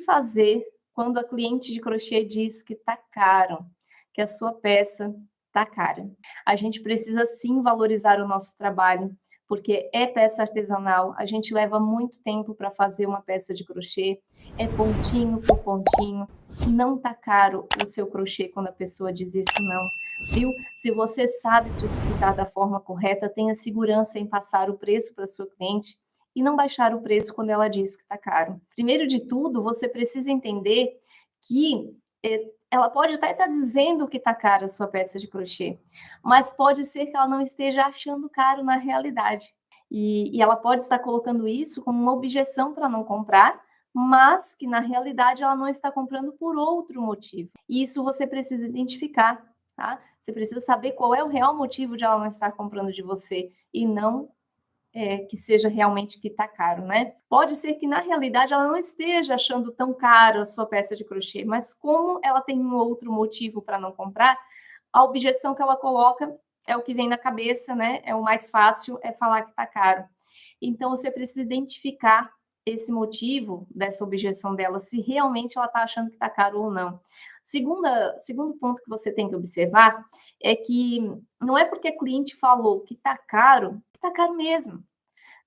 fazer quando a cliente de crochê diz que tá caro, que a sua peça tá cara? A gente precisa sim valorizar o nosso trabalho, porque é peça artesanal, a gente leva muito tempo para fazer uma peça de crochê, é pontinho por pontinho, não tá caro o seu crochê quando a pessoa diz isso não, viu? Se você sabe precificar da forma correta, tenha segurança em passar o preço para sua cliente e não baixar o preço quando ela diz que está caro. Primeiro de tudo, você precisa entender que ela pode até estar dizendo que está cara a sua peça de crochê, mas pode ser que ela não esteja achando caro na realidade. E ela pode estar colocando isso como uma objeção para não comprar, mas que na realidade ela não está comprando por outro motivo. E isso você precisa identificar, tá? Você precisa saber qual é o real motivo de ela não estar comprando de você e não que seja realmente que está caro, né? Pode ser que na realidade ela não esteja achando tão caro a sua peça de crochê, mas como ela tem um outro motivo para não comprar, a objeção que ela coloca é o que vem na cabeça, né? É o mais fácil, é falar que está caro. Então você precisa identificar esse motivo dessa objeção dela, se realmente ela está achando que está caro ou não. Segundo ponto que você tem que observar é que não é porque a cliente falou que está caro mesmo,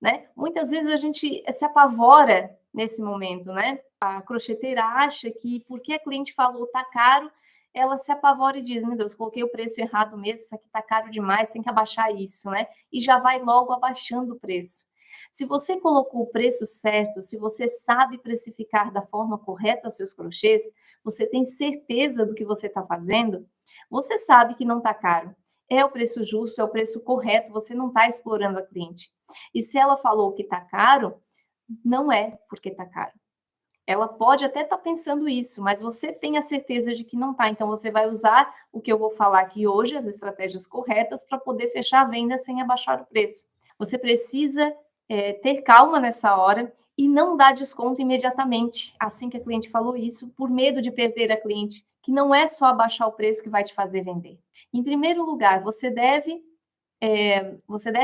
né? Muitas vezes a gente se apavora nesse momento, né? A crocheteira acha que porque a cliente falou tá caro, ela se apavora e diz, meu Deus, coloquei o preço errado mesmo, isso aqui tá caro demais, tem que abaixar isso, né? E já vai logo abaixando o preço. Se você colocou o preço certo, se você sabe precificar da forma correta os seus crochês, você tem certeza do que você está fazendo, você sabe que não está caro. É o preço justo, é o preço correto, você não está explorando a cliente. E se ela falou que está caro, não é porque está caro. Ela pode até estar pensando isso, mas você tem a certeza de que não está. Então, você vai usar o que eu vou falar aqui hoje, as estratégias corretas, para poder fechar a venda sem abaixar o preço. Você precisa ter calma nessa hora e não dar desconto imediatamente, assim que a cliente falou isso, por medo de perder a cliente, que não é só abaixar o preço que vai te fazer vender. Em primeiro lugar, você deve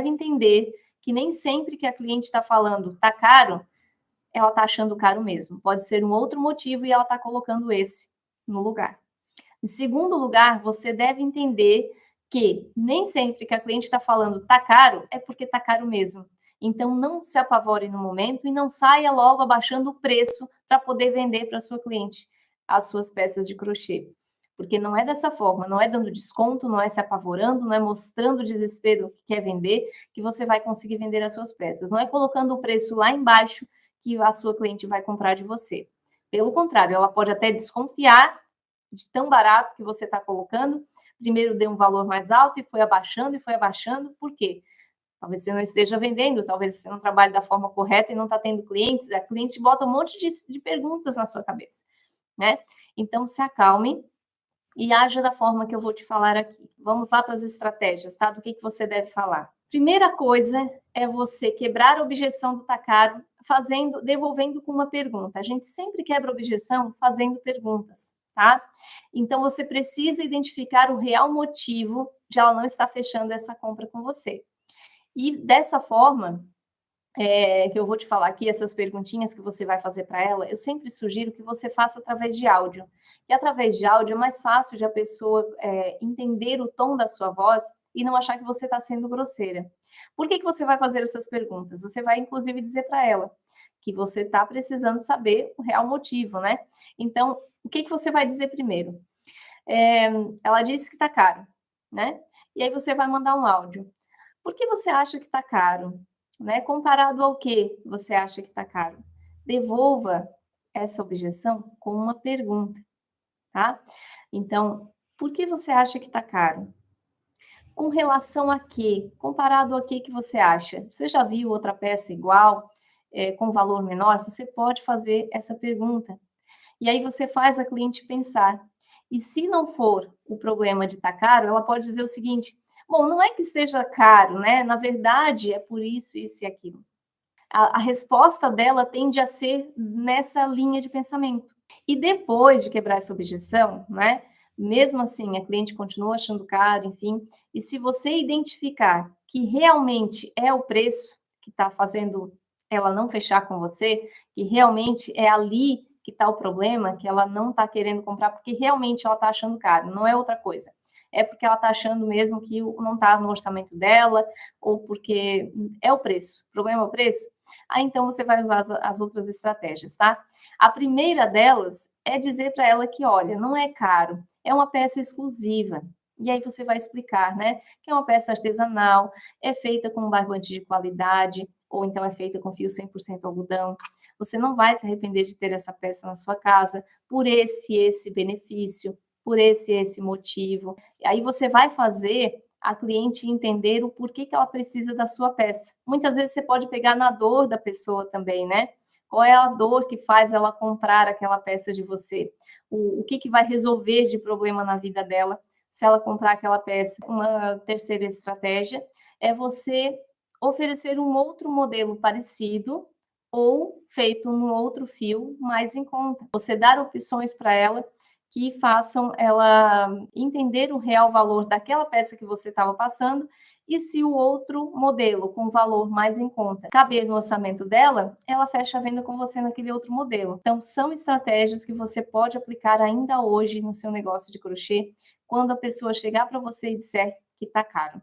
entender que nem sempre que a cliente está falando tá caro, ela está achando caro mesmo. Pode ser um outro motivo e ela está colocando esse no lugar. Em segundo lugar, você deve entender que nem sempre que a cliente está falando tá caro, é porque tá caro mesmo. Então, não se apavore no momento e não saia logo abaixando o preço para poder vender para sua cliente as suas peças de crochê. Porque não é dessa forma, não é dando desconto, não é se apavorando, não é mostrando o desespero que quer vender, que você vai conseguir vender as suas peças. Não é colocando o preço lá embaixo que a sua cliente vai comprar de você. Pelo contrário, ela pode até desconfiar de tão barato que você está colocando. Primeiro deu um valor mais alto e foi abaixando, por quê? Talvez você não esteja vendendo, talvez você não trabalhe da forma correta e não está tendo clientes, a cliente bota um monte de perguntas na sua cabeça, né? Então, se acalme e haja da forma que eu vou te falar aqui. Vamos lá para as estratégias, tá? Do que você deve falar. Primeira coisa é você quebrar a objeção do tá caro, devolvendo com uma pergunta. A gente sempre quebra a objeção fazendo perguntas, tá? Então você precisa identificar o real motivo de ela não estar fechando essa compra com você. E dessa forma, que eu vou te falar aqui, essas perguntinhas que você vai fazer para ela, eu sempre sugiro que você faça através de áudio. E através de áudio é mais fácil de a pessoa entender o tom da sua voz e não achar que você está sendo grosseira. Por que você vai fazer essas perguntas? Você vai, inclusive, dizer para ela que você está precisando saber o real motivo, né? Então, o que você vai dizer primeiro? Ela disse que está caro, né? E aí você vai mandar um áudio. Por que você acha que está caro? Né? Comparado ao que você acha que está caro? Devolva essa objeção com uma pergunta, tá? Então, por que você acha que está caro? Com relação a quê? Comparado a que você acha? Você já viu outra peça igual, com valor menor? Você pode fazer essa pergunta. E aí você faz a cliente pensar. E se não for o problema de estar caro, ela pode dizer o seguinte: bom, não é que esteja caro, né? Na verdade, é por isso, isso e aquilo. A resposta dela tende a ser nessa linha de pensamento. E depois de quebrar essa objeção, né? Mesmo assim, a cliente continua achando caro, enfim. E se você identificar que realmente é o preço que está fazendo ela não fechar com você, que realmente é ali que está o problema, que ela não está querendo comprar porque realmente ela está achando caro, não é outra coisa. É porque ela está achando mesmo que não está no orçamento dela, ou porque é o preço. O problema é o preço? Aí então você vai usar as outras estratégias, tá? A primeira delas é dizer para ela que, olha, não é caro, é uma peça exclusiva. E aí você vai explicar, né, que é uma peça artesanal, é feita com um barbante de qualidade, ou então é feita com fio 100% algodão. Você não vai se arrepender de ter essa peça na sua casa por esse benefício, por esse motivo. E aí você vai fazer a cliente entender o porquê que ela precisa da sua peça. Muitas vezes você pode pegar na dor da pessoa também, né? Qual é a dor que faz ela comprar aquela peça de você? O que vai resolver de problema na vida dela se ela comprar aquela peça? Uma terceira estratégia é você oferecer um outro modelo parecido ou feito num outro fio mais em conta. Você dar opções para ela que façam ela entender o real valor daquela peça que você estava passando e se o outro modelo com valor mais em conta caber no orçamento dela, ela fecha a venda com você naquele outro modelo. Então, são estratégias que você pode aplicar ainda hoje no seu negócio de crochê, quando a pessoa chegar para você e disser que está caro.